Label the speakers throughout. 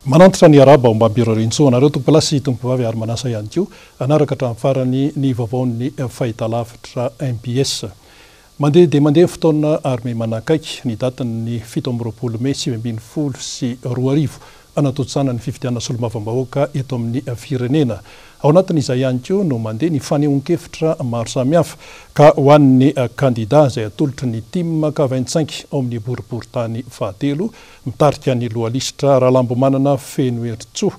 Speaker 1: Manantitra ny araba mba ambirarintso anareo tompolasy tompovavy ary manasa ihany koa anaraka hatramin'ny farany ny vaovaon'ny fahitalavitra MPS. Mandeha dia mandeha fotoana armée manakaiky ny datin'ny 7 Mei 2010 sy 2000 anatotsaina ny fifidianana solombavambahoaka eto amin'ny firenena. Ao anatin'izay ihany koa no mandeha ny fanehoan-kevitra maro samihafa ka ho an'ny kandida izay atolotry ny team K25 ao amin'ny boriboritany fahatelo mitarika ny lohalisitra Rahalambomanana Fenoertsoa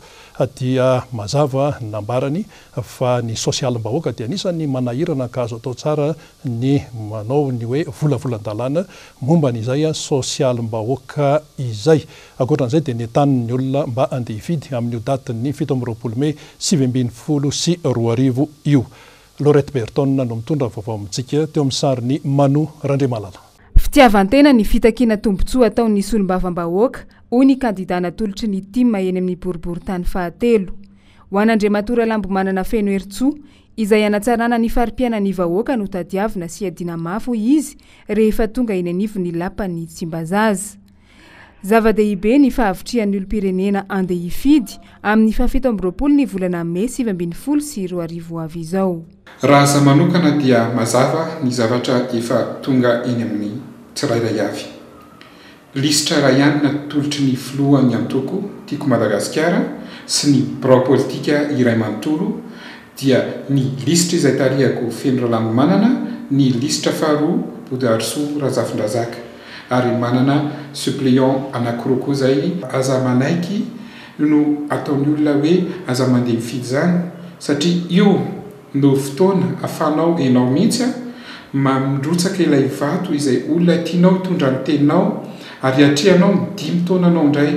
Speaker 1: dia mazava nambarany fa ny sosialim-bahoaka dia anisany manahirana ka azo atao tsara ny manao ny hoe volavolan-dalàna momba n'izay sosialim-bahoaka izay. Ankoatran'izay dia nentaniny olona mba andeha hividy amin'ny datin'ny 17 Mei 2010 sy 2000 io. Lorette Berton no mitondra vaovao amintsika teo amin'ny sariny Manu Randriamalala.
Speaker 2: Fitiavan-tena ny fitakiana tombontsoa ataon'ny solombavambahoaka hoy ny kandida natolotry ny team eny amin'ny boriboritany fahatelo. Ho an'Andriamatora Rahalambomanana Fenoertsoa izay hanatsarana ny fari-piaina ny vahoaka no tadiavina sy adina mafy izy rehefa tonga eny anivo ny lapany Tsimbazaza. Zava-dehibe ny fahavitrian'ny olom-pirenena andeha hifidy amin'ny 17 ny volana Mei 2010 sy 2000 avy izao.
Speaker 3: Raha za manokana dia mazava ny zavatra efa tonga eny amin'ny tsirairay avy. Lisitra raha ihany natolotry ny filohany antoko tiako Madagasikara sy ny birao politika iray manontolo dia ny lisitra izay tarihako Feno Rahalambomanana, ny lisitra faharoa Body Arsoa Razafindrazaka ary manana suppléant anankiroa koa zay aza manaiky no ataon'ny olona hoe aza mandeha mifidy zany satria io no fotoana afanao enao mihitsy mamindrotsaka ilay vato izay olona tianao hitondra ny teninao ary atrehanao 5 taona anao indray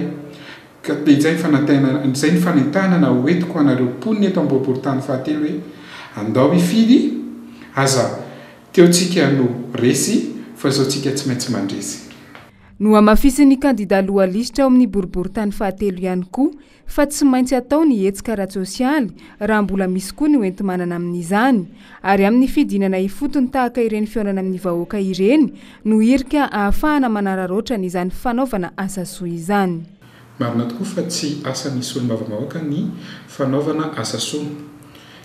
Speaker 3: ka dia izay ny fanentanana hoentiko anareo mponina eto amboriboritany fahatelo hoe andao hifidy aza teotsika no resy fa zao tsika tsy maintsy mandresy.
Speaker 2: No amafisin'ny kandida lohalisitra ao amin'ny boriboritany fahatelo ihany koa fa tsy maintsy atao ny hetsika ara-tsosialy raha mbola misy koa ny hoenti-manana amin'izany ary amin'ny fidinana ifotony tahaka ireny fionana amin'ny vahoaka ireny no irika ahafahana manararoatra n'izany fanaovana asa soa izany.
Speaker 3: Marina tokoa fa tsy asan'ny solombavambahoaka ny fanaovana asa soa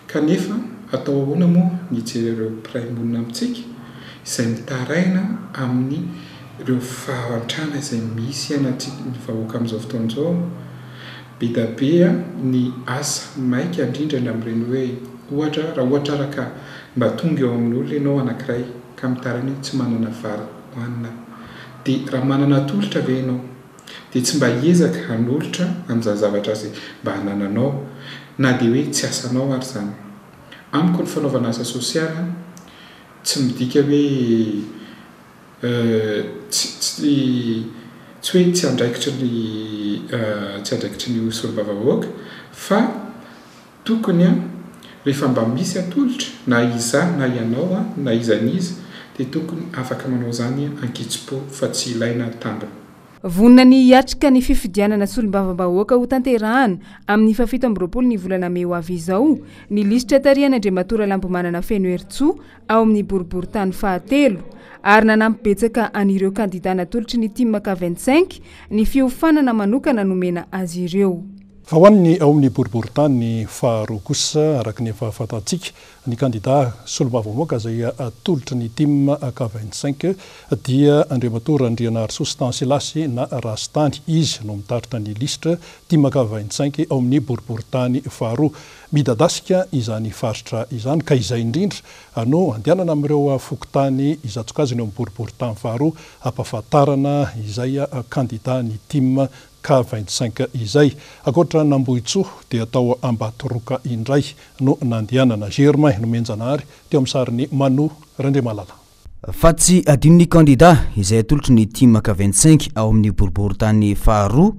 Speaker 3: kanefa atao ahoana moa ny jerereo piraimonina amintsika izay mitaraina amin'ny ireo fahatrana izay misy anaty vahoaka amin'izao fotoana izao be da be ny asa maika indrindra amin'ireny hoe ohatra raha ohatra araka mba tonga eo amin'ny olona ianao anankiray ka mitaraina tsy manana vary hoanina dia raha manana tolotra ve ianao dia tsy mba hiezaka hanolotra amin'izany zavatra azy mba hanananao na dia hoe tsy asanao ary zany. Amiko ny fanaovana asa sosiala tsy midika hoe tsy hoe tsy andraikitry ny solombavambahoaka fa tokony rehefa mba misy atolotra na iza na ianao na izaniza dia tokony afaka manao zany ankitsipo fa tsy ilaina tambiny.
Speaker 2: Vonina ny hiatrika ny fifidianana solombavambahoaka ho tanterahana amin'ny 17 ny volana Mei avy izao ny lisitra tarihan'Andriamatora Rahalambomanana Fenoertsoa ao amin'ny boriboritany fahatelo ary nanampibetsaka an'ireo kandida natolotry ny team K25 ny fiofanana manokana nomena azy ireo.
Speaker 1: Fa ho an'ny ao amin'ny boriboritany faharoa kosa araka ny efa fantatsika ny kandida solombavambahoaka izay atolotry ny team K25 dia Andriamatora Andrianarsoa Stanislasy na Rastany izy no mitaritra ny lisitra team K25 ao amin'ny boriboritany faharoa. Midadasika izany faritra izany ka izay indrindra no andehanana amin'ireo fokotany izatsokaziny ao amin'ny boriboritany faharoa ampahafantarana izay kandida ny team K25 izay. Ankoatra n'Ambohitsoa dia atao Ambatoroka indray no nandehanana. Germain no menjanahary teo amin'ny sariny Manu Randriamalala.
Speaker 4: Fa tsy adino ny kandida izay atolotry ny team K25 ao amin'ny boriboritany faharoa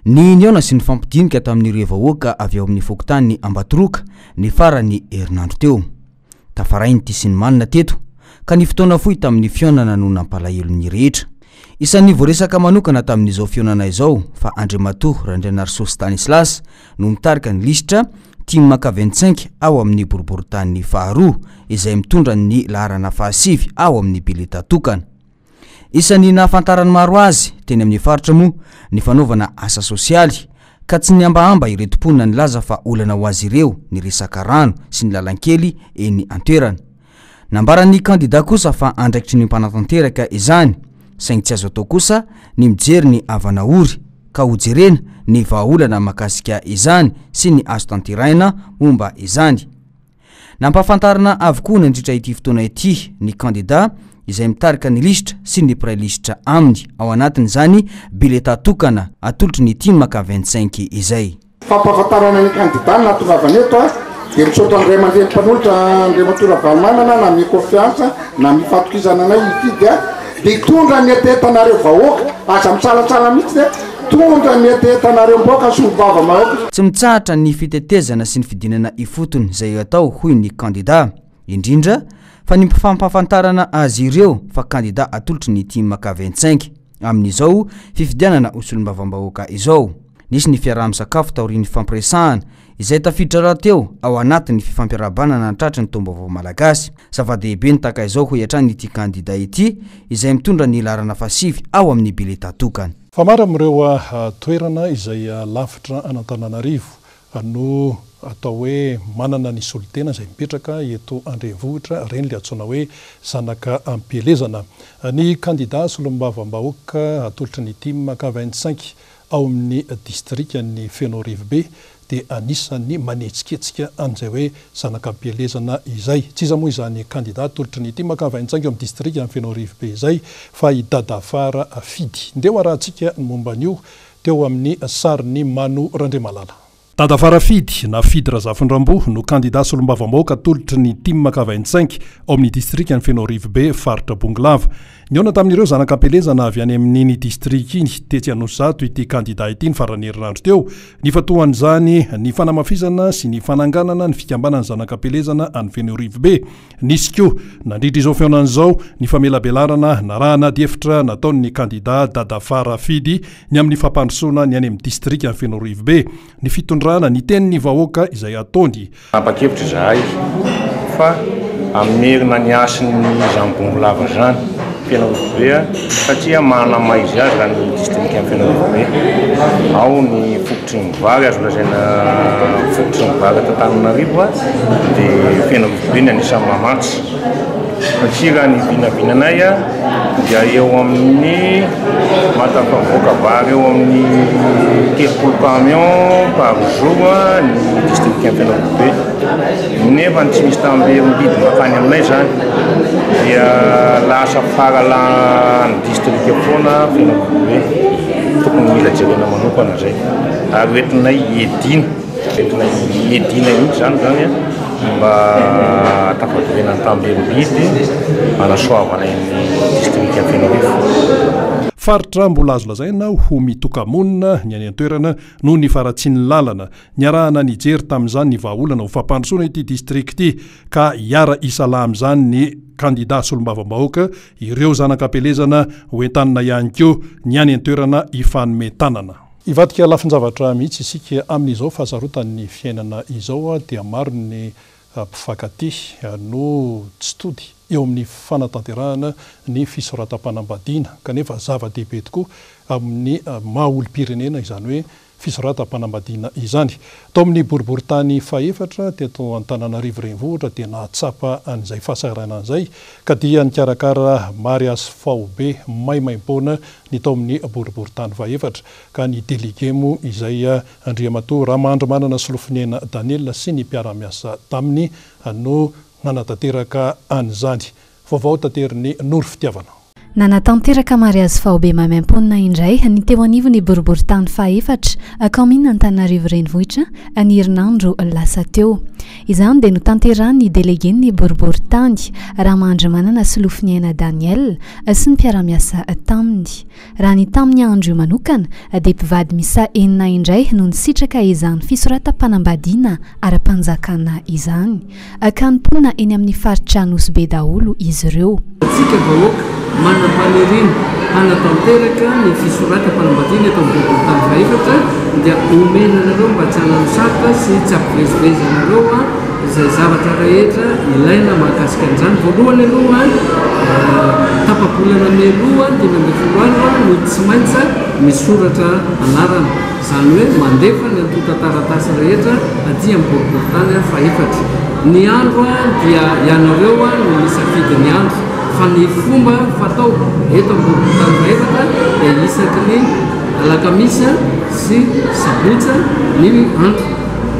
Speaker 4: ny niona sy ny fampidinika tamin'ireo vahoaka avy ao amin'ny fokotany Ambatoroka ny farany herinandro teo. Tafarainy ty sy ny manina teto ka ny fotoana fohy tamin'ny fionana no nampalahelo ny rehetra. Isan'ny voaresaka manokana tamin'izao fionana izao fa Andriamatora Andrianarsoa Stanislasy no mitarika ny lisitra team K25 ao amin'ny boriboritany faharoa izay mitondra ny laharana fahasivy ao amin'ny bileta tokana. Isan'ny nahafantarany maro azy teny amin'ny faritra moa ny fanaovana asa sosialy ka tsy niambaamba iretom-ponina ny laza fa olana ho azy ireo ny resaka rano sy ny lalankely eny antoerana. Nambaran'ny kandida kosa fa andraikitry ny mpanatanteraka izany, saingy tsy azo atao kosa ny mijery ny avanaory ka hojerena ny vahaolana makasika izany sy ny azo tanteraina momba izany. Nampahafantarana avokoa nandritra ity fotoana ity ny kandida izay mitarika ny lisitra sy ny prailisitra aminy ao anatin'izany bileta tokana atolotry ny team ka 25 izay.
Speaker 5: Fampahafantarana ny kandida na tongavany eto dia misaotra andray mandeha mpanolotra Andriamatora Valomanana na mi-confiance na mifatokizana anay ifidy dia tondra mietetanareo vahoaka aza mitsalatsala mihitsy tondra mietetanareo mboka sy mibava mahoaka.
Speaker 4: Tsy mitsahatra ny fitetezana sy ny fidinana ifotony izay atao hoy ny kandida, indrindra fa ny fampahafantarana azy ireo fa kandida atolotry ny team ka 25 amin'izao fifidianana osolombavambahoaka izao. Nisy ny fiaraha-misakafo taorian'ny fampiresahana izay tafiditra raha teo ao anatin'ny fifampiarabanana tratry ny tombavao malagasy. Zava-dehibe ny taka izao ho hiatrany ity kandida ity izay mitondra ny larana fasivy ao amin'ny bileta tokana.
Speaker 1: Fa maro amin'ireo toerana izay lavitra an'Antananarivo no atao hoe manana ny solitena izay mipetraka eto Andrenivohitra, reny le antsoina hoe zanaka ampielezana. Ny kandida solombavam-bahoaka atolotry ny team ka 25 ao amin'ny distriktan'ny Feno Rivobe dia anisan'ny manetsiketsika an'izay hoe zanaka ampielezana izay. Tsy iza moa izany kandida atolotry ny team ka 25 ao amin'ny distriktan'ny Feno Rivobe izay fa i Dadafara Fidy. Ndeo arahantsika ny momba an'io teo amin'ny sariny Mano Randriamalala. Dadafara Fidy na Fidy Razafindrambo no kandida solombavam-bahoaka atolotry ny team ka 25 ao amin'ny distriktan'ny Feno Rivobe faritra Bongolava. Niona tamin'ireo zanaka ampelezana avy any amin'iny distrikt iny tetsy Anosato ity kandida ity ny farany herinandro teo. Ny fatohan'izany ny fanamafizana sy ny fananganana ny fikambanany zanaka ampelezana any Feno Rivobe. Nisy koa nandritra izao feonan'izao ny famelabelarana na raha na diefitra nataon'ny kandida Dadafara Fidy ny amin'ny fampandrosoana ny any amin'ny distrikt any Feno Rivobe. Ny fitondrana ny tenin'ny vahoaka izay ataony.
Speaker 6: Napakevitra izahay fa amin'ny herina ny asin'ny Bongolava zany Feno Rivobe satria manana maizy azy raha ny distrikt ny Feno Rivobe. Ao ny fokotry ny vary azo lazaina fokotry ny vary Antananarivo dia Feno Rivobe ny anisany mamatsy satria raha ny vinavinanay dia eo amin'ny matafavoaka vary eo amin'ny 30 camion par jour ny distrikt ny Feno Rivobe. Nefa tsy misy tamberim-bidy makany aminay zany dia lasa farala ny distrikt foana Feno Rivobe. Tokony mila jerena manokana zay ary entinay edina iny zany mba tafatorena ny tamberim-bidy anasoavana ny distrikt ny Feno Rivobe.
Speaker 1: Faritra mbola azo lazaina ho mitokamonina ny any an-toerana noho ny faratsiany lalana. Niarahana nijery tamin'izany ny vahaolana ho fampandrosoana ity distrikt ity ka hiara isala amin'izany ny kandida solombavam-bahoaka ireo zanaka ampelezana hoentanina ihany koa ny any an-toerana ifanome tanana. Ivadika lafinjavatra mihitsy isika amin'izao fahasarotan'ny fiainana izao dia maro ny mpifankaty no tsy tody eo amin'ny fanatanterahana ny fisoratam-panambadiana kanefa zava-dehibe tokoa amin'ny maha-olom-pirenena izany hoe fisoratam-panambadiana izany. Tao amin'ny boriboritany faefatra teto Antananarivo renivohitra dia nahatsapa an'izay fahasahiranana izay ka dia nikarakara mariazy faobe maimaim-poana ny tao amin'ny boriboritany faefatra ka ny delegemo izay Andriamatora Ramandromanana Solofiniana Daniel sy ny mpiara-miasa taminy no nanatanteraka an'izany. Vaovao tanteriny Noro Fitiavana.
Speaker 7: Nanatanteraka mariazy faobe maimaim-ponina indray ny teo anivony ny boriboritany faefatra kaomina Antananarivo renivohitra ny herinandro lasa teo. Izany dia notanterahany delegeny boriboritany Ramandromanana Solofiniana Daniel sy ny mpiara-miasa taminy. Raha ny tamin'ny andro manokana dia mpivady misa enina indray no nisitraka izany fisoratam-panambadiana ara-panjakana izany ka niponina eny amin'ny faritra Nosbe daholo izy ireo.
Speaker 8: Manam-panerina hanatanteraka ny fisoratam-panambadiana eto amin'ny boriboritany faefatra dia omenanareo mba tsy hanamosaka sy tsy ampivezivezanareo izay zavatra rehetra ilaina mahakasika an'izany. Voalohany aloha tapabolana mialoha 5 no tsy maintsy misoratra anarana, izany hoe mandefa ny antotan-taratasy rehetra aty amin'ny boriboritany faefatra. Ny andro dia ianareo no misafidy ny andro, fa ny fomba fatao eto amin'ny boriboritany faefatra dia isaky ny alakamisy sy sabotsy ny andro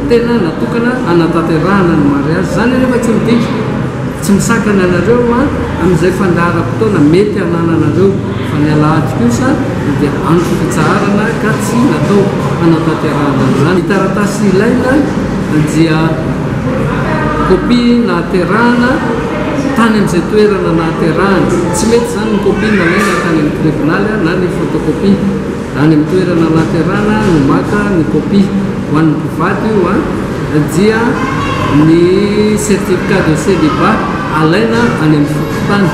Speaker 8: tena natokana anatanterahana ny mariazy. Zany rehefa tsy midika tsy misakana anareo amin'izay fandaharam-potoana mety anananareo, fa ny alahady kosa dia andro fitsaharana ka tsy natao anatanterahana zany. Taratasy ilaina dia kopi nahaterahana tany amin'izay toerana nahaterahana. Tsy mety zany ny kopi nalaina tany amin'ny tribunaly na ny photocopie, any amin'ny toerana nahaterahana no maka ny kopi. Ho an'ny mpivady io dia ny certificat de célibat alaina any amin'ny fokotany,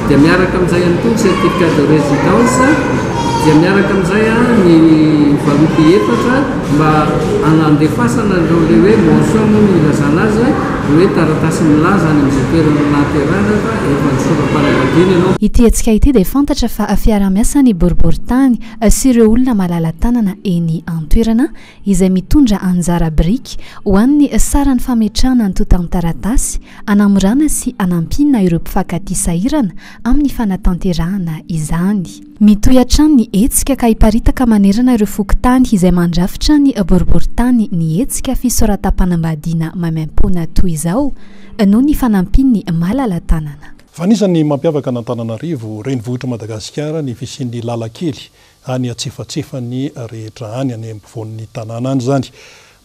Speaker 8: dia miaraka amin'izay ihany koa ny certificat de résidence, dia miaraka amin'izay ny valopy efatra mba anandefasana ireo le hoe mention moa ny ilazana azy hoe taratasy milaza any amin'izay toerana nahaterahana fa efa nisoram-panambadiana ianao.
Speaker 7: Ity antsika ity dia fantatra fa fiara-miasa ny boriboritany sy ireo olona malala tanana eny an-toerana izay mitondra anjara briky ho an'ny saran'ny fametrahana ny totan-taratasy, anamorana sy anampina ireo mpifankatia sahirana amin'ny fanatanterahana izany. Mitoy hatrany ny hetsika ka hiparitaka manerana ireo fokotany izay mandrafitra ny boriboritany ny hetsika fisoratam-panambadiana maimaim-poana toy izao noho ny fanampin'ny malala tanana.
Speaker 1: Fa anisany mampiavaka an'Antananarivo renivohitra Madagasikara ny fisian'ny lalakely any atsefatsefany rehetra any ampovoan'ny tanàna any zany.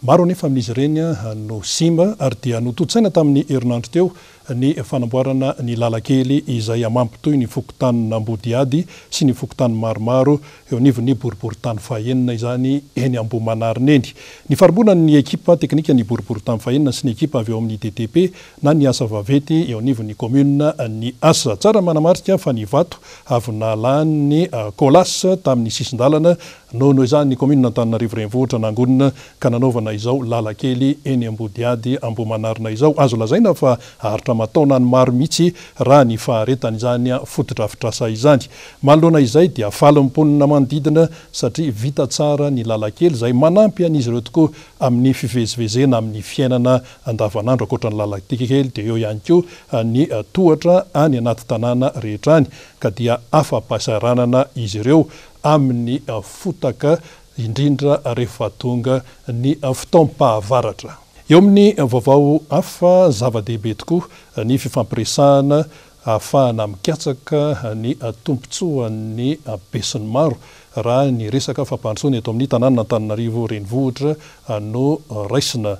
Speaker 1: Maro anefa amin'izy ireny no simba ary dia nototsaina tamin'ny herinandro teo ny fanamboarana ny lalakely izay amampitoy ny fokontany Ambodiady sy ny fokontany maromaro eo anivon'ny boriboritany fahaenina izany eny Ambohimanarina eny. Ny farbonan'ny ekipa teknika ny boriboritany fahaenina sy ny ekipa avy eo amin'ny DTP na ny asa vavety eo anivon'ny commune ny asa tsara manamarika fa ny vato avy nalany kolas tamin'ny sisin-dalana noho izany ny commune Antananarivo renivohitra nangonina ka nanaovana izao lalakely eny Ambodiady Ambohimanarina izao. Azo lazaina fa haritra mataona ny maro mihitsy raha ny faharetany izany fotodrafitrasa izany. Manoloana izay dia faly mponina manodidina satria vita tsara ny lalakely izay manampy an'izy ireo tokoa amin'ny fivezivezena amin'ny fiainana andavanandro. Ankoatra ny lalakely dia eo ihany koa ny tohatra any anaty tanàna rehetra any ka dia afa-pahasaranana izy ireo amin'ny fotaka indrindra rehefa tonga ny fotoam-pahavaratra. Eo amin'ny vaovao hafa zava-dehibe tokoa ny fifampiresahana ahafahana mikatsaka ny tompontsoan'ny besin'ny maro raha ny resaka fampandrosoana eto amin'ny tanàna Antananarivo renivohitra no raisina.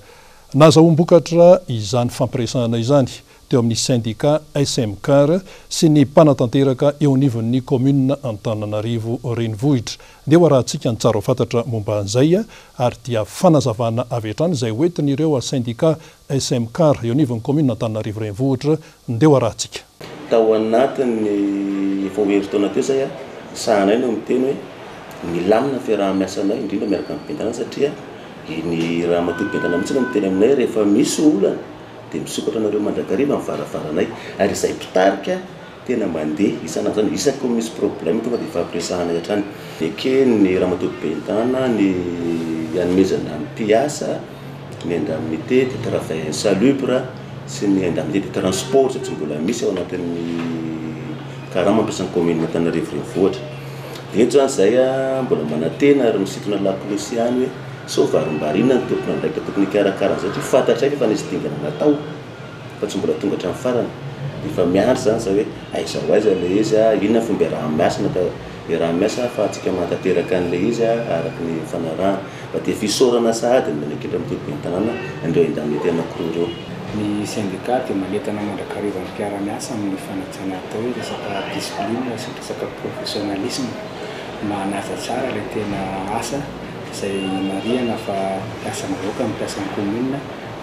Speaker 1: Nazahoam-bokatra izany fampiresahana izany teo amin'ny syndicat SMCAR sy ny mpanatanteraka eo anivon'ny commune Antananarivo renivohitra. Dia rahantsika ny tsara fantatra momba an'izay ary dia fanazavana avy hatrany izay hoentin'ireo syndicat SMCAR eo anivon'ny commune Antananarivo renivohitra. Ndeha rahantsika.
Speaker 9: Tao anatin'ny foherin-taona teo zay sahanay no miteny hoe milamina fiaraha-miasanay indrindra miaraka amin'ny bentanana satria ny raha matoy bentana mihitsy no miteny aminay rehefa misy olana dia misokatra anareo mandrakariva amin'ny varavaranay ary izay mpitarika tena mandeha isan'andro zany isaky misy problème tonga dia fampiresahanay hatrany. Eke ny raha matoy bentana ny hanomezana mpiasa ny indemnité de travail insalubre sy ny indemnité de transport tsy mbola misy ao anatin'ny karaha mampiasan'ny commune Antananarivo renivohitra. Dia eto zany izay mbola manantena ary misintona lakolosy any hoe so varimbarina ny tompona ndraika tokony karakara satria fantatray efa nisy dingana natao fa tsy mbola tonga hatramin'ny farany. Dia efa miandry zany za hoe aiza ho aiza le izy inona fomba iaraha-miasa natao iaraha-miasa fa atsika mantanteraka an'le izy araky ny fanarahana fa dia fisaorana sahady ny ekitra mitoy ben'ny tanàna andreo indemnité anankiroa ireo.
Speaker 10: Ny syndicat dia manentana mandrakariva ny mpiara-miasa amin'ny fanatsana atao hoe resaka discipline sy resaka professionnalisme mba hanaja tsara ilay tena asa izay marihana fa mpiasan'ny vahoaka, mpiasan'ny commune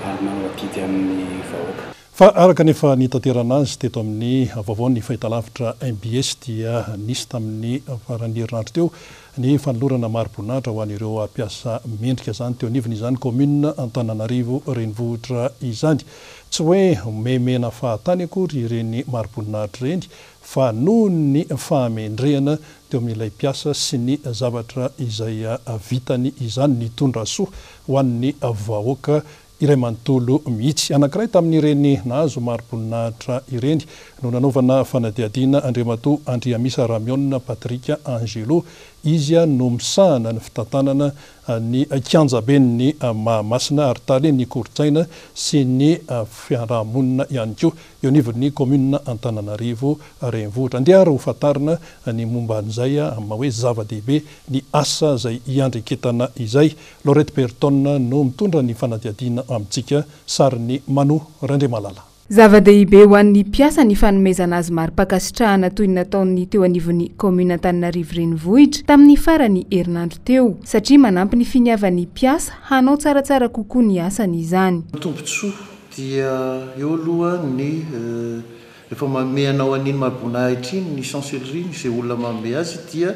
Speaker 10: ary manao adidy amin'ny vahoaka.
Speaker 1: fa araka nefa nitaterana azy teto amin'ny vaovao ny fahitalavitra MBS dia nisy tamin'ny farany herinandro teo ny fanolorana maro-boninahitra ho an'ireo mpiasa mendrika zany teo anivony izany commune Antananarivo renivohitra izany tsy hoe memena fahatany akory ireny maro-boninahitra ireny fa noho ny fahamendrehana teo amin'ilay mpiasa sy ny zavatra izay vitany izany ny tondra soa ho an'ny vahoaka iray manontolo mihitsy anankiray tamin'ireny nahazo maro-boninahitra ireny no nanaovana fanadiadiana Andriamatoa Andriamisa Ramiona Patrika Angelo izy no misahana ny fitantanana ny kianjabeny Mahamasina Aritaly ny Koritsaina sy ny fiarahamonina ihany koa eo anivon'ny commune Antananarivo renivohitra andeha ary ho fatarina ny momba an'izay amin'ny hoe zava-dehibe ny asa izay iandreketana izay Laurette Berton no mitondra ny fanadiadiana amintsika sary ny Mano Randriamalala.
Speaker 2: Zava-dehibe ho an'ny mpiasa ny fanomezana azy mari-pakasitrahana toy ny nataon'ny teo anivon'ny commune Antananarivo renivohitra tamin'ny farany herinandro teo satria manampy ny finiavan'ny mpiasa hanao tsaratsara kokoa ny asany izany.
Speaker 11: Tombontsoa dia eo aloha ny rehefa manome anao an'iny maro-boninahitra iny ny chancellerie izay olona manome azy dia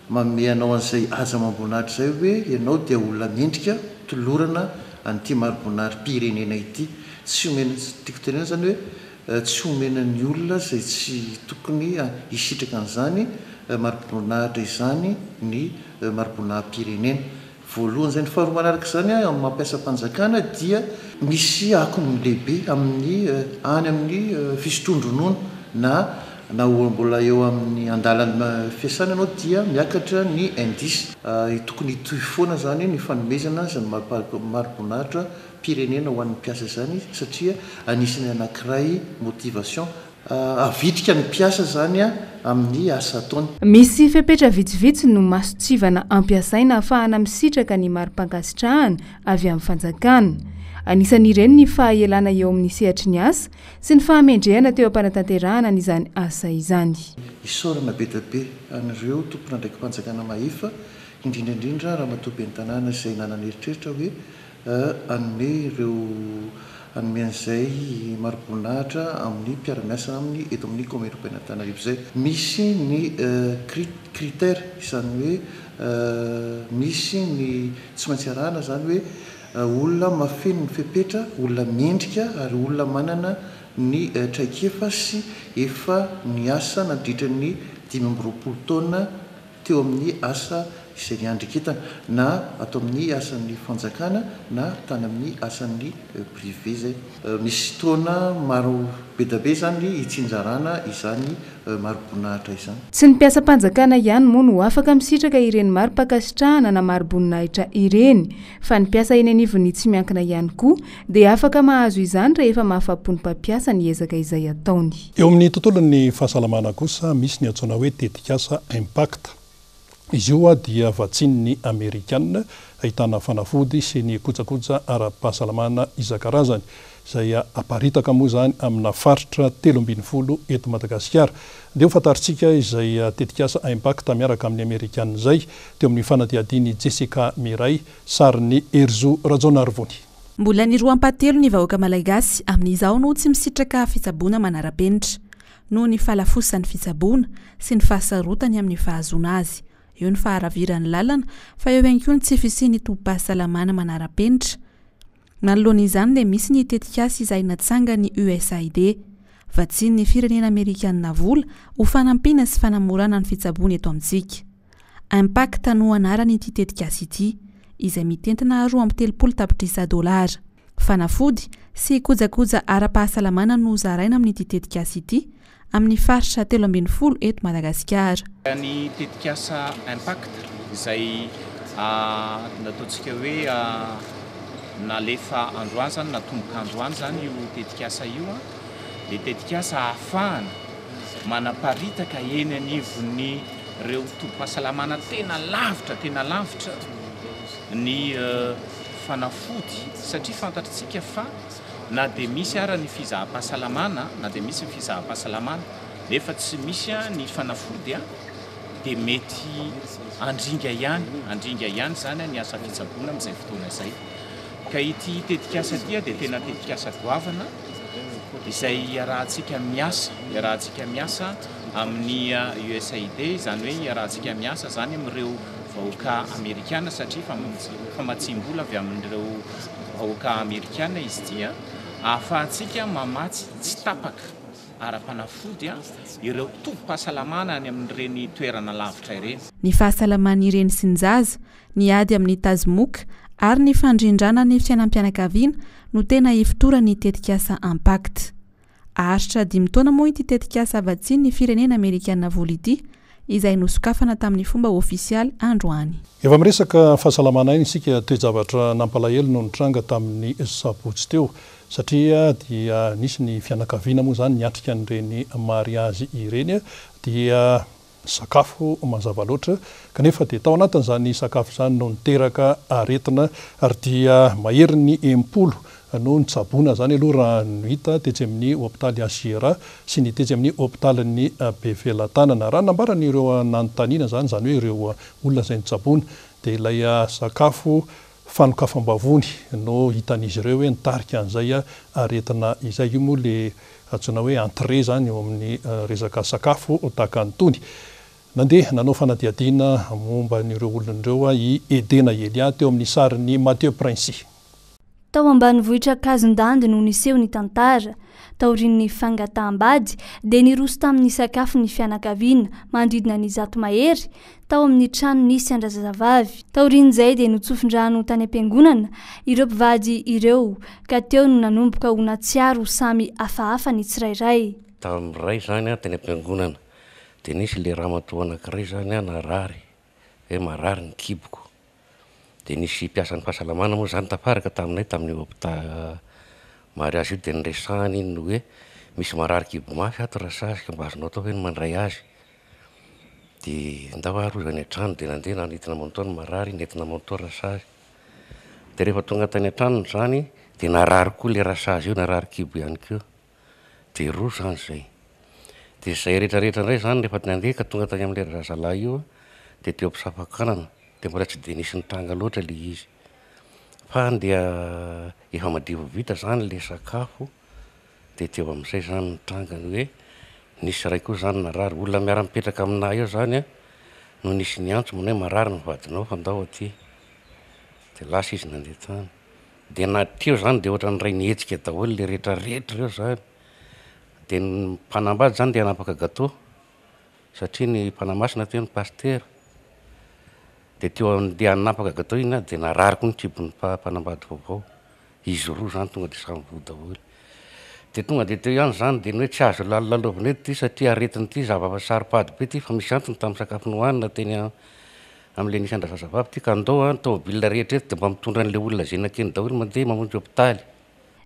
Speaker 11: manome anao an'izay aza maro-boninahitra zay hoe ianao dia olona mendrika tolorana an'ity maro-boninahitra pirenena ity. Tsy omena tiako tenena zany hoe tsy omena ny olona zay tsy tokony hisitraka an'izany maro-boninahitra izany ny maro-boninahim-pirenena. Voalohany zay ny faharoa manaraka izany amin'ny mampiasa mpanjakana dia misy akony lehibe amin'ny any amin'ny fisotron-dronono na mbola eo amin'ny andalan'ny fiasana ianao dia miakatra ny indice tokony hitohy foana zany ny fanomezana zany maro-boninahitra pirenena ho an'ny mpiasa zany satria anisany anankiray motivation avitrika ny mpiasa zany amin'ny asa ataony.
Speaker 2: Misy fepetra vitsivitsy no masotsivana ampiasaina ahafahana misitraka ny mari-pakasitrahana avy amin'ny fanjakana. Anisan'ireny ny fahaelana eo amin'ny sehatry ny asa sy ny fahamendrehana teo am-panatanterahana n'izany asa izany.
Speaker 11: Isaorana be dia be an'ireo tompona ndraiky mpanjakana mahefa indrindrandrindra raha matoa-ben'ny tanàna izay nanana eritreritra hoe anome ireo anome an'izay maro-boninahitra amin'ny mpiara-miasa amin'ny eto amin'ny commune urbaine Antananarivo zay. Misy ny critère izany hoe misy ny tsy maintsy arahana zany hoe olona mafeno ny fepetra, olona mendrika ary olona manana ny traikefa sy efa ny asa nandritra ny 5 taona teo amin'ny asa izay niandreketana na atao amin'ny asan'ny fanjakana na tany amin'ny asan'ny privé zay. Misy taona maro be dia be zany hitsinjarana izany maro-boninahitra izany.
Speaker 2: Tsy ny mpiasa mpanjakana ihany moa no afaka misitraka ireny mari-pakasitrahana na maro-boninahitra ireny fa ny mpiasa eny anivony tsy miankina ihany koa dia afaka mahazo izany rehefa mahafapo ny mpampiasa ny ezaka izay ataony.
Speaker 1: Eo amin'ny tontolon'ny fahasalamana kosa misy ny antsoina hoe tetikasa impact. Izy io dia vatsinin'ny Amerikanina ahitana fanafody sy ny kojakoja ara-pahasalamana isan-karazany izay aparitaka moa zany amina faritra 12 eto Madagasikara. Dia ho fantaritsika izay tetikasa impact miaraka amin'ny Amerikanina izay teo amin'ny fanadiadiany Jessica Miray sary ny Erzo Rajonarvony.
Speaker 12: Mbola ny 2 ny vahoaka malagasy amin'izao no tsy misitraka fitsaboana manara-penitra noho ny falafosan'ny fitsaboana sy ny fahasarotany amin'ny fahazoana azy. Eo ny faharaviran'ny lalana fa eo ihany koa ny tsy fisian'ny tobim-pahasalamana manara-penitra. Manoloan'izany dia misy ny tetikasa izay natsanga ny USAID, vatsin'ny firenena Amerikanina vola ho fanampiana sy fanamorana ny fitsaboana eto amintsika. Impact no anaran'ity tetikasa ity, izay mitentina $30 tapitrisa. Fanafody sy kojakoja ara-pahasalamana no zaraina amin'ity tetikasa ity amin'ny faritra 12 eto Madagasikara.
Speaker 13: Ny tetikasa impact izay nataontsika hoe nalefa androany zany natomboka androany zany io tetikasa io dia tetikasa ahafahana manaparitaka eny anivon'ny reo tobim-pahasalamana tena lavitra ny fanafody satria fantatritsika fa na dia misy ara ny fizaham-pahasalamana na dia misy ny fizaham-pahasalamana nefa tsy misy ny fanafody dia mety andringa ihany zany ny asa fitsaboana amin'izay fotoana izay. Ka ity tetikasa dia tena tetikasa goavana izay arahantsika miasa amin'ny USAID zany hoe arahantsika miasa zany amin'ireo vahoaka amerikana satria famatsim-bola avy amin'ireo vahoaka amerikana izy ity ahafahantsika mamatsy tsy tapaka ara-panafody ireo tombom-pahasalamana any amin'ireny toerana lavitra ireny.
Speaker 12: Ny fahasalaman'ireny sy ny zaza ny ady amin'ny tazomoka ary ny fandrindrana ny fiainam-pianakaviana no tena ifitorany tetikasa impact. Aharitra 5 taona moa ity tetikasa avatsiny ny firenena amerikana voly ity izay nosokafana tamin'ny fomba ofisialy androany.
Speaker 1: Efa miresaka fahasalamana iny isika toe-javatra nampalahelo no nitranga tamin'ny sabotsy teo satria dia nisy ny fianakaviana moa zany niatrika an'ireny mariazy ireny dia sakafo mazava loatra kanefa dia tao anatin'izany sakafo zany no niteraka aretina ary dia mahery ny empolo no nitsabona zany aloha raha no hita tetsy amin'ny hôpitaly Asiera sy ny tetsy amin'ny hôpitaly Bevelantanana raha nambaran'ireo nanontaniana zany hoe ireo olona izay nitsabona dia ilay sakafo fanokafam-bavony no hitan'izy ireo hoe nitarika an'izay aretina izay io moa le antsoina hoe entrée zany eo amin'ny resaka sakafo tahaka an'itony. Nandeha nanao fanadihadiana momba n'ireo olon'ireo i Edena Elia teo amin'ny sarin'ny Mathieu Princy.
Speaker 14: Tao ambanivohitra Kazindande no niseho ny tantara taorian'ny fangataham-bady dia niroso tamin'ny sakafo ny fianakaviana mandridina ny zato mahery tao amin'ny trano nisy andrazazavavy. Taorian'izay dia notsofindrano tany am-piangonana ireo mpivady ireo ka teo no nanomboka ho natsiaro samy hafahafa ny tsirairay.
Speaker 15: Tamin'iray zany tany am-piangonana dia nisy le ramatoa anankiray zany narary hoe marary ny kiboko. Dia nisy mpiasan'ny fahasalamana moa zany tafaraka taminay tamin'ny hôpitaly mariazy io dia niresahany iny hoe misy marary kibo mafy ato rasasy ka mba azonao atao hoe mandray azy. Dia ndao ary zany an-trano dia nandeha nanentina manontao ny marary nentina manontao rasazy. Dia rehefa tonga tany an-tranony zany dia narary koa le rasazy io narary kibo ihany koa. Dia roa zany zay. Dia zay rehetrarehetra indray zany rehefa nandeha ka tonga tany amin'ilay zazalahy io dia teo am-pisakafoanana dia mbola tsy dia nisy nitranga loatra le izy. Fa dia efa madio vita zany le sakafo dia teo amin'izay zany nitrangany hoe nisy ray koa zany narary olona miara-mipetraka aminahy eo zany no nisy niantso moa hoe marary ny vadinao fa ndao aty. Dia lasa izy nandeha tany. Dia nateo zany dia ohatran'ny ray nihetsika daholo le rehetrarehetra eo zany. Dia ny mpanambady zany dia hanapaka gâteau satria ny mpanamasina teo ny paster. Dia teo dia hanapaka gâteau iny dia narary koa ny kibon'ny mpanambady vaovao. Izy roa zany tonga dia samy voa daholo. Dia tonga dia teo ihany zany dia ny hoe tsy azo lalalovina eto ity satria aretin'ity zava-saripady be ity fa misy antony tamin'ny sakafo nohanina teny amin'ilay nisy andrazazavavy ity ka andao tômôbilina rehetra eto dia mba mitondra an'ilay olona zay nakeny daholo mandeha mamonjy hôpitaly.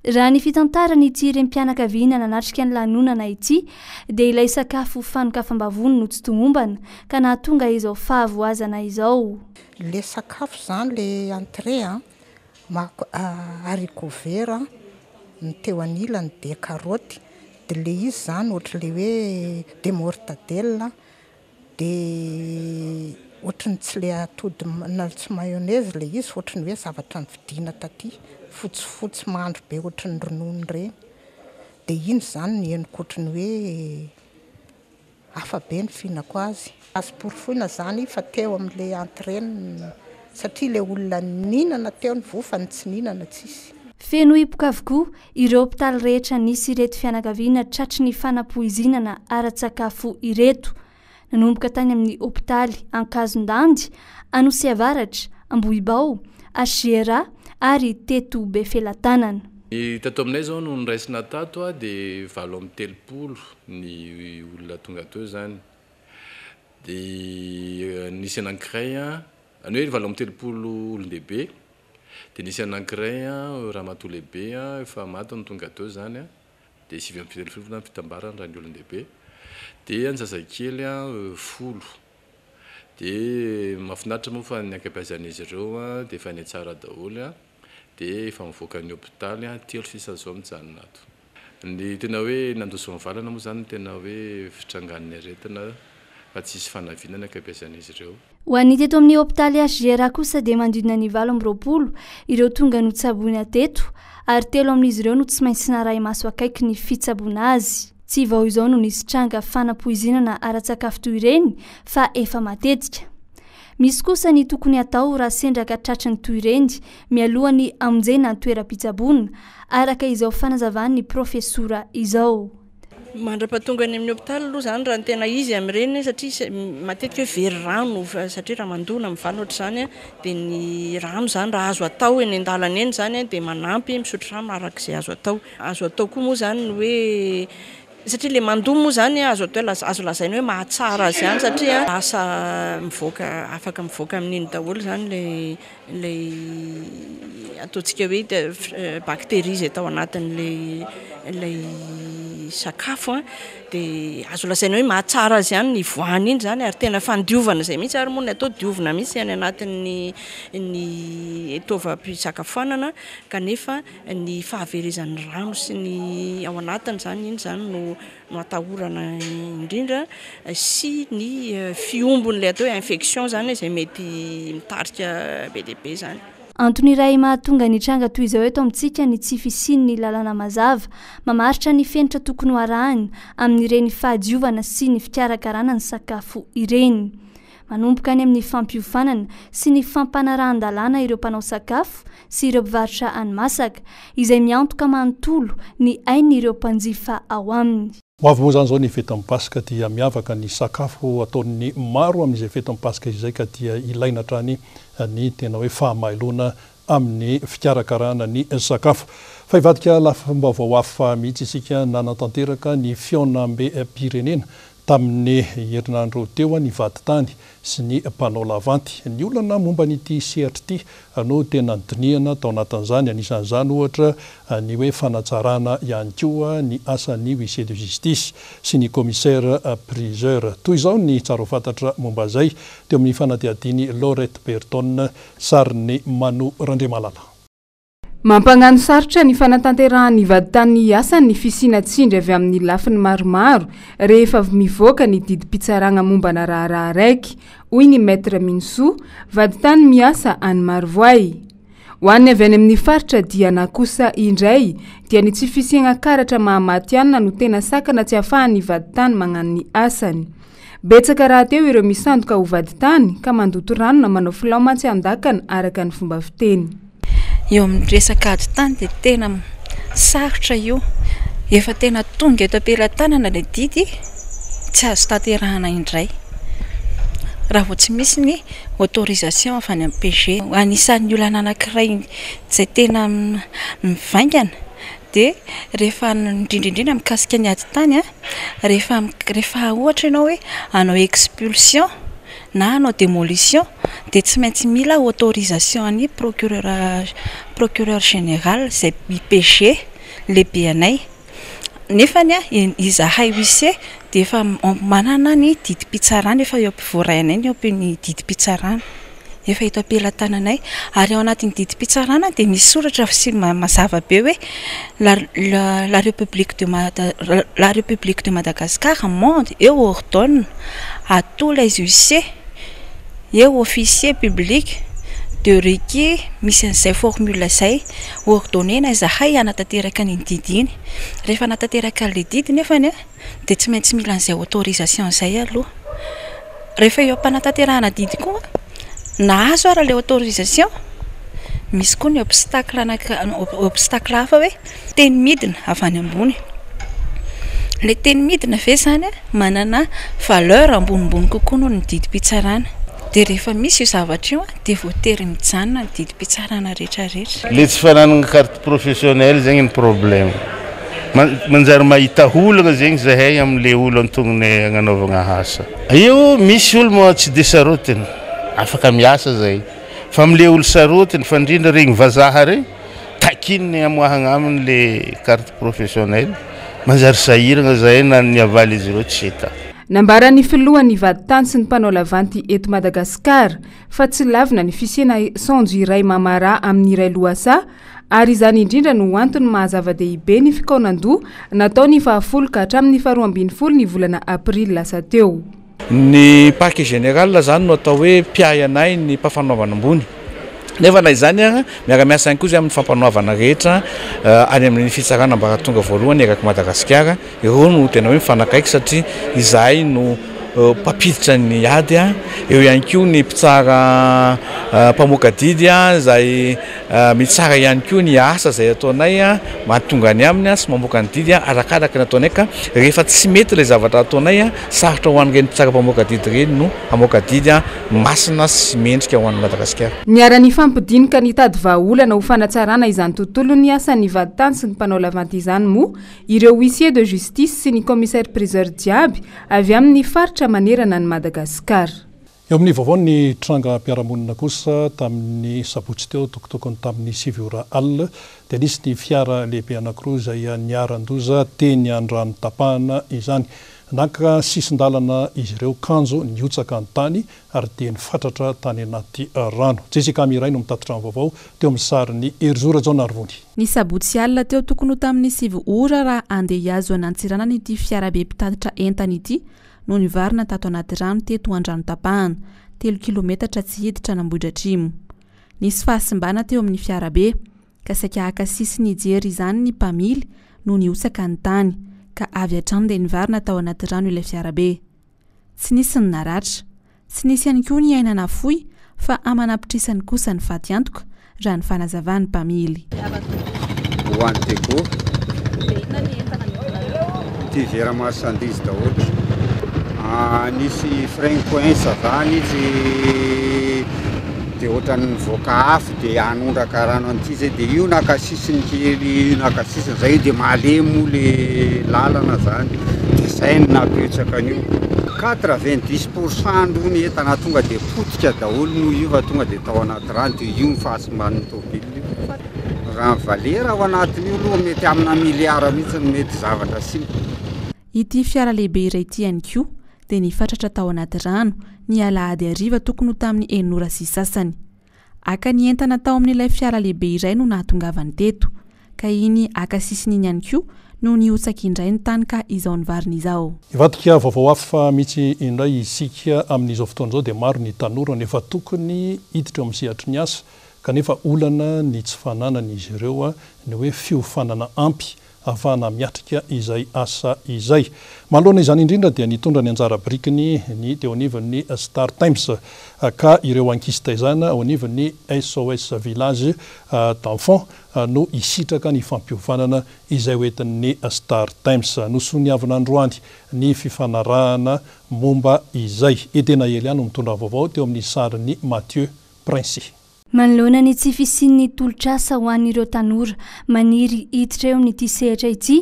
Speaker 14: Raha ny fitantarany ity rem-pianakaviana nanatrika ny lanonana ity dia ilay sakafo fanokafam-bavony no tsy tomombana ka nahatonga izao fahavoazana izao.
Speaker 16: Le sakafo zany le entrée haricot vert ny teo anilany dia karoty dia le izy zany ohatra le hoe de mortadelle dia ohatrany tsy le atody na tsy mayonnaise le izy ohatrany hoe zavatra nividiana taty fotsifotsy mandro be ohatrany ronono ireny dia iny zany ny henoko ohatrany hoe hafa be ny fihinako azy. Azo porofoina zany fa teo amin'le entrée satria le olona ninana teo ny voa fa ny tsy ninana tsisy.
Speaker 14: Feno hipoka avokoa ireo hôpitaly rehetra nisy ireto fianakaviana tratry ny fanapoizinana ara-tsakafo ireto. Nanomboka tany amin'ny hôpitaly Ankazondandy, Anosiavaratra, Ambohibao, Asiera ary teto Bevelantanana.
Speaker 17: Tato aminay zao no niraisina tato dia 7 ny olona tonga teo zany. Dia nisy anankiray any hoe 7 olon-dehibe dia nisy anankiray ramatoa lehibe efa maty no tonga teo zany dia 7 ny fitambarana raha ny olon-dehibe dia ny zazakely 10. Dia mahafinaritra moa fa ny ankabeazan'izy ireo dia efa ny tsara daholo dia efa mivoaka ny hôpitaly 3 zao mijanona ato. Ny tena hoe nandoso mivalana moa zany tena hoe fitrangan'ny aretina fa tsisy fanavinana ankabeazan'izy ireo.
Speaker 14: ho an'ity eto amin'ny hôpitaly HGR kosa dia mandidina ny 20 ireo tonga no tsaboina teto ary 3 amin'izy ireo no tsy maintsy naray maso akaiky ny fitsaboana azy. Tsy vao izao no nisy tranga fanapoizinana ara-tsakafo toy ireny fa efa matetika. Misy kosa ny tokony atao raha sendraka tratry ny toy ireny mialohany amonjena ny toeram-pitsaboana araka izao fanazavany ny profesora izao.
Speaker 18: Mandra-pahatonga ny amin'ny hôpitaly aloha zany raha ny tena izy amin'ireny satria matetika hoe very rano satria raha mandona mivaly ohatr' zany dia ny rano zany raha azo atao eny an-dalana eny zany dia manampy misotro rano arak'izay azo atao koa moa zany ny hoe satria le mandona moa zany azo lazaina hoe mahatsara azy ihany satria asa mivoaka afaka mivoaka amin'iny daholo zany lay ataontsika hoe bakteria izay tao anatin'lay sakafo dia azo lazaina hoe mahatsara azy ihany ny voany iny zany ary tena fandiovana izay mihitsy ary moa ny atao diovina mihitsy any anatin'ny etaovam-pisakafoanana kanefa ny fahaverezan'ny rano sy ny ao anatiny zany iny zany no atahorana indrindra sy ny fiombon'ilay atao hoe infection zany izay mety mitarika be dia be zany.
Speaker 14: Antony iray mahatonga ny tranga toy izao eto amintsika ny tsy fisian'ny lalàna mazava mamaritra ny fenitra tokony ho arahany amin'ireny fahadiovana sy ny fikarakarana ny sakafo ireny. Manomboka any amin'ny fampiofanana sy ny fampanaran-dalàna ireo mpanao sakafo sy ireo mpivarotra hani-masaka izay miantoka manontolo ny ain'ireo mpanjifa ao aminy.
Speaker 1: Ho avy moa zany zao ny fety amin'ny Pasika dia miavaka ny sakafo ataon'ny maro amin'izay fety amin'ny Pasika izay ka dia ilaina hatrany ny tena hoe fahamailona amin'ny fikarakarana ny sakafo. Fa hivadika lafim-baovao hafa mihitsy isika nanatanteraka ny fihaonam-pirenena tamin'ny herinandro teo ny vaditany sy ny mpanao lavanty. Ny olana momba n'ity sehatra ity no tena nodinihana tao anatin'izany anisan'izany ohatra ny hoe fanatsarana ihany koa ny asan'ny huissier de justice sy ny commissaire priseur. Toy izao ny tsara ho fantatra momba zay teo amin'ny fanadihadiany Laurette Berton sariny Mano Randriamalala.
Speaker 2: Mampagnano sarotra ny fanatanterahany vaditany asany ny fisinatsindry avy amin'ny lafiny maromaro rehefa mivoaka ny didim-pitsarana momba na raharaha raiky hoy ny maître Minsou vaditany miasa any Marivoay. Ho an'ny avy any amin'ny faritra dia na kosa indray dia ny tsy fisiana karatra mahamaty anina no tena sakana tsy ahafahan'ny vaditany magnano ny asany. Betsaka raha teo ireo misandoka ho vaditany ka mandoto rano na manao filao mantsy andakana araka ny fomba fiteny.
Speaker 19: Eo amin'ny resaka ady tany dia tena sarotra io efa tena tonga eto am-pelantanana ilay didy tsy azo tanterahana indray raha vao tsy misy ny autorisation avy any amin'ny PG. Anisan'ny olana anankiray izay tena mivaingana dia rehefa indrindraindrindra mikasika ny ady tany rehefa ohatra ianao hoe hanao expulsion na hanao démolition dia tsy maintsy mila autorisation any procureur général izay IPG lehibe anay. Nefany izahay huissier dia efa manana ny didim-pitsarana efa eo ampivoarainay ny didim-pitsarana efa eto am-pelantananay ary ao anatin'ny didim-pitsarana dia misy soratra sy mazava be hoe la République de Madagascar monde et ordonne à tous les huissiers et officiers publics de requis misy an'izay formule izay ordonnena izahay hanatanteraka ny didy iny. Rehefa hanatanteraka an'ilay didy nefany dia tsy maintsy mila an'izay autorisation izay aloha. Rehefa eo am-panatanterahana didy koa nahazo ara ilay autorisation misy koa ny obstacle hafa hoe teny midina avy any ambony. Le teny midina ve zany manana valeur ambonimbony kokoa noho ny didim-pitsarana. Dia rehefa misy io zavatra io dia voatery mijanona ny didim-pitsarana rehetrarehetra.
Speaker 20: Le tsy fananana carte professionnelle zegny ny problème. Manjary mahita olana zegny zahay amin'ilay olo antonony agnanaovana asa. Io misy olo moa tsy dia sarotiny afaka miasa zay fa amin'ilay olo sarotiny fa indrindra regny vazaha regny takininy amoahana aminy le carte professionnelle manjary sahirana zahay na ny avaly izy ireo tsy hita.
Speaker 2: Nambaran'ny filohan'ny vaditany sy ny mpanao lavanty eto Madagasikara fa tsy lavina ny fisiana sonjo iray mamara amin'ny iray loasa ary izany indrindra no antony mahazava-dehibe ny fikaonan-doha natao ny 10 ka hatramin'ny 12 ny volana Aprily lasa teo.
Speaker 21: Ny parquet général zany no atao hoe mpiay anay ny mpafanaovana ambony. Nefa na izany miara-miasa ihany koa zay amin'ny fampanoavana rehetra any amin'ny fitsarana mba tonga voalohany eraky Madagasikara. Ireo no tena hoe mifanakaiky satria izahay no mpapiditra ny ady eo ihany koa ny mpitsara mpamoaka didy izay mitsara ihany koa ny asa izay ataonay mahatonga ny aminy sy mamoaka ny didy arakaraka ny ataonay ka rehefa tsy mety ilay zavatra ataonay sarotra ho an'ireny mpitsara mpamoaka didy ireny no hamoaka didy masina sy mendrika ho an'ny Madagasikara.
Speaker 2: Niara-ny fampidinika ny tady vahaolana ho fanatsarana izany tontolo ny asan'ny vaditany sy ny mpanao lavanty izany moa ireo huissier de justice sy ny commissaire priseur jiaby avy amin'ny faritra manerana ny Madagasikara.
Speaker 1: Eo amin'ny vaovao ny tranga-piaramonina kosa tamin'ny sabotsy teo tokotokony tamin'ny 7 ora alina dia nisy ny fiara lehibe anankiroa izay niaran-doza teny an-drano tapahana izany. Naka sisin-dalana izy ireo kanjo niotsaka ny tany ary dia nifatratra tany anaty rano. Jessica Miray no mitatitra ny vaovao teo amin'ny sarin'ny Erzora Jonarvony.
Speaker 12: Ny sabotsy alina teo tokony tamin'ny 7 ora raha andeha hiazo anantsirana n'ity fiarabe mpitatitra entana ity no nivarina tato anaty rano teto an-drano tapahana 3 kilometatra tsy hiditra n'Ambohidratrimo. Nisy fahasimbana teo amin'ny fiarabe ka saika akasisy nijery izany ny mpamily no niotsaka ny tany ka avy hatrany dia nivarina tao anaty rano ilay fiarabe. Tsy nisy ny naratra, tsy nisy ihany koa ny ainana fohy fa amanapitrisany kosa ny faty antoka raha ny fanazavany mpamily.
Speaker 22: Hoany teko ty vera marchandise daholo. Nisy frein coince zany izy dia ohatran'ny voaka afo dia anondraka rano an'ity zay dia io nakasisiny kely nakasisiny zay dia malemo le lalana zany dia zay ny napetsaka an'io 90% no ny entana tonga dia potika daholo no io fa tonga dia tao anaty rano dia io ny fahasimban'ny tômôbily raha valera ao anatin'io aloha mety amina miliara mihitsy no mety zavatra simba.
Speaker 12: Ity fiara lehibe iray ity ihany koa dia nifatratra tao anaty rano ny alahady hariva tokony tamin'ny 9 ora sy sasany. Aka ny entana tao amin'ilay fiara lehibe iray no nahatongavany teto ka iny akasisiny ihany koa no niotsaka indray ny tany ka izao nivarina izao.
Speaker 1: Ivadika vaovao hafa mihitsy indray isika amin'izao fotoana izao dia maro ny tanora nefa tokony hiditra amin'ny sehatry ny asa kanefa olana ny tsy fananan'izy ireo ny hoe fiofanana ampy ahafahana miatrika izay asa izay. Manoloana izany indrindra dia nitondra ny anjara birikiny ny teo anivon'ny Star Times ka ireo ankisy taizana ao anivon'ny SOS Village d'Enfants no isitraka ny fampiofanana izay hoentin'ny Star Times. Nosoniavina androany ny fifanarahana momba izay. Edena Eliano mitondra vaovao teo amin'ny sarin'ny Mathieu Prince.
Speaker 14: Manoloana ny tsy fisian'ny tolotrasa ho an'ireo tanora maniry hiditra eo amin'ity sehatra ity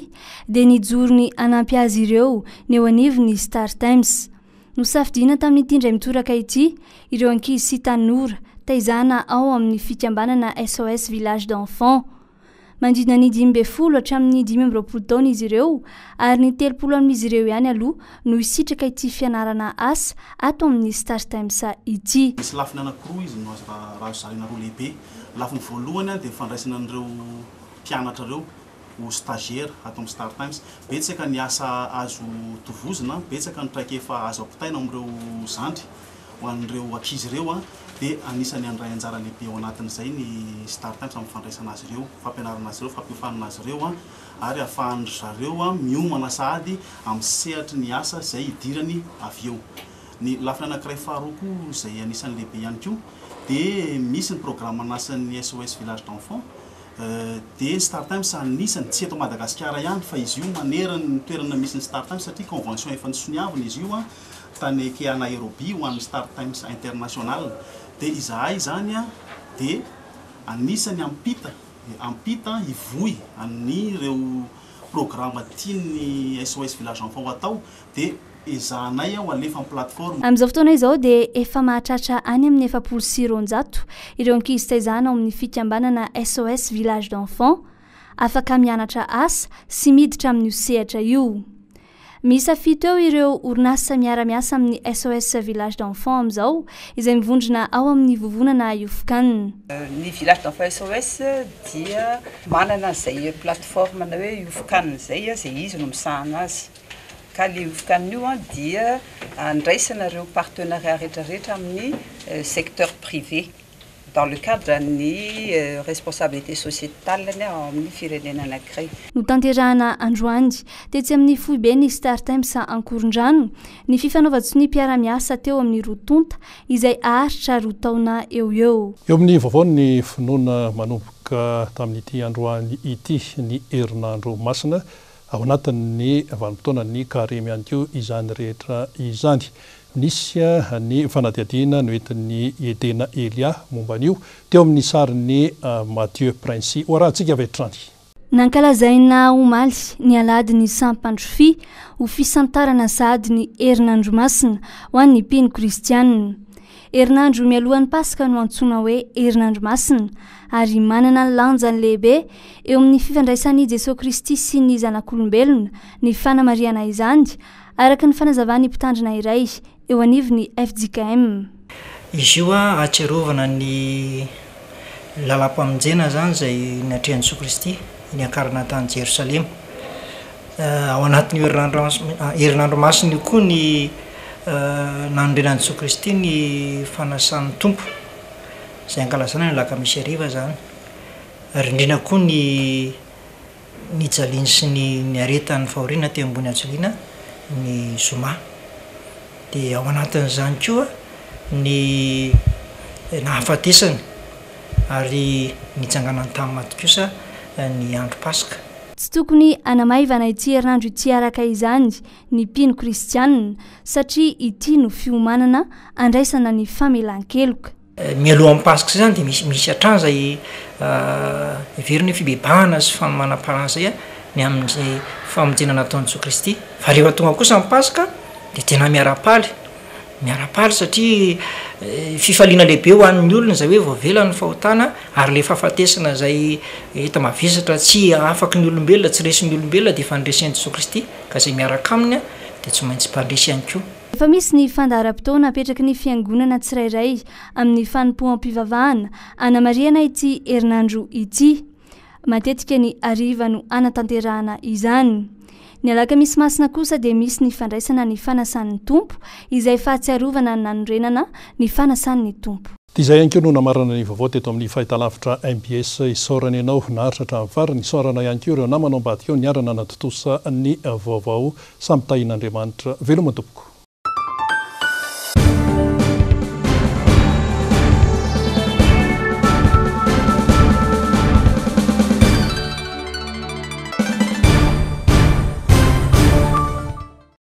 Speaker 14: dia nijoro ny anampy azy ireo ny eo anivon'ny Star Times. Nosafidiana tamin'ity indray mitoraka ity ireo ankizy sy tanora taizana ao amin'ny fikambanana SOS Village d'Enfants. Manodidina ny 12 hatramin'ny 15 taona izy ireo ary ny 30 amin'izy ireo ihany aloha no isitraka ity fianarana asa ato amin'ny Star Times ity.
Speaker 23: Misy lafiny anankiroa izy no raha zarena roa lehibe. Lafiny voalohany dia fandraisana an'ireo mpianatra ireo ho stagiaire ato amin'ny Star Times. Betsaka ny asa azo tovozina, betsaka ny traikefa azo ampitaina amin'ireo zandry ho an'ireo ankizy ireo dia anisany andray anjara lehibe ao anatin'izay ny Star Times amin'ny fandraisana azy ireo, fampianarana azy ireo, fampiofanana azy ireo ary ahafahan'ny zareo miomana sahady amin'ny sehatry ny asa izay idirany avy eo. Ny lafiny anankiray faharoa koa izay anisany lehibe ihany koa dia misy ny programme anasan'ny SOS Village d'Enfants dia Star Times anisany tsy eto Madagasikara ihany fa izy io manerana ny toerana misy ny Star Times satria convention efa nisoniavina izy io tany Kea Nairobi ho an'ny Star Times International. Dia izahay zany dia anisany ampita ivohy an'ireo programme tian'ny SOS Village d'Enfants atao dia ezahanay alefa amin'ny plateforme.
Speaker 14: Amin'izao fotoana izao dia efa mahatratra any amin'ny 700 ireo ankizy taizana ao amin'ny fikambanana SOS Village d'Enfants afaka mianatra asa sy miditra amin'ny sehatra io. Misy fito eo ireo orinasa miara-miasa amin'ny SOS Village d'Enfants amin'izao izay mivondrona ao amin'ny vovonana iofokanina.
Speaker 24: Ny Village d'Enfants SOS dia manana izay plateforme na hoe iofokanina izay izy no misahana azy. ka le voka amin'io a dia andraisanareo partenariat rehetrarehetra amin'ny secteur privé dans le cadre ny responsabilité sociétale ny ao amin'ny firenena anankiray.
Speaker 14: No tanterahana androandy tetsy amin'ny fohy be ny Star Times Ankorondrano ny fifanaovatsy ny mpiara-miasa teo amin'ny rotonta izay aharitra roa taona eo.
Speaker 1: Eo amin'ny vaovao ny finoana manomboka tamin'ity androany ity ny herinandro masina ao anatin'ny vanim-potoana ny karemy ihany koa izany rehetra izany. Nisy ny fanadihadiana no entin'ny edena Elia momban'io teo amin'ny sariny Mathieu Princy orahantsika avy hatrany.
Speaker 14: Nankalazaina omaly ny alady ny Saint-Pandrofi ho fisantarana sady ny herinandro masina ho an'ny mpino kristianina. Herinandro mialohan'ny Pasika no antsoina hoe herinandro masina ary manana lanjany lehibe eo amin'ny fifandraisan'i Jesosy Kristy sy ny zanak'olombelona ny fanamariana izany araka ny fanazavany mpitandrina iray eo anivony FJKM.
Speaker 3: Izy io atsiarovana ny lalam-pamonjena zany zay natrehan'i Jesosy Kristy ny ankarana tany Jerusalema. Ao anatin'ny herinandro masina io koa ny nanondrenan'i Jesosy Kristy ny fanasan'ny tompo zay ankalazana ny lakamisy ariva zany. Ary indrindra koa ny jaliny sy ny aretan'ny fahoriana teo ambony ajaliana ny zoma. Dia ao anatin'izany koa ny nahafatesany ary nitsanganany tamin'ny maty kosa ny andro Pasika.
Speaker 14: Tsy tokony anamaivana ity herinandro ity araka izany ny mpino kristianina satria ity no fiomanana andraisana ny famelan-keloka.
Speaker 3: Mialoha amin'ny Pasika zany dia misy hatrany zay heverina fibebahana sy fanomanam-pahalalana zay ny amin'izay famonjena nataon'i Jesosy Kristy. Fa rehefa tonga kosa amin'ny Pasika dia tena miara-paly satria fifaliana lehibe ho an'ny olona zay hoe voavelany fahotana ary le fahafatesana zay hita mavesatra tsy afaky ny olombelona tsy resin'ny olombelona dia fandresen'i Jesosy Kristy ka zay miaraka aminy dia tsy maintsy mpandresy ihany koa.
Speaker 14: Efa misy ny fandaharam-potoana apetraky ny fiangonana tsirairay amin'ny fanompoam-pivavahana anamariana ity herinandro ity. Matetika ny ariva no anatanterahana izany. Ny alakamisy masina kosa dia misy ny fandraisana ny fanasan'ny tompo izay fahatsiarovana nanorenana ny fanasan'ny tompo.
Speaker 1: Izay ihany koa no namarana ny vaovao teto amin'ny fahitalavitra MBS isaorany ianao naharitra hatramin'ny farany isaorana ihany koa ireo namanao ambadika eo niarana natotosa ny vaovao samy tahin'Andriamanitra veloma tompoko.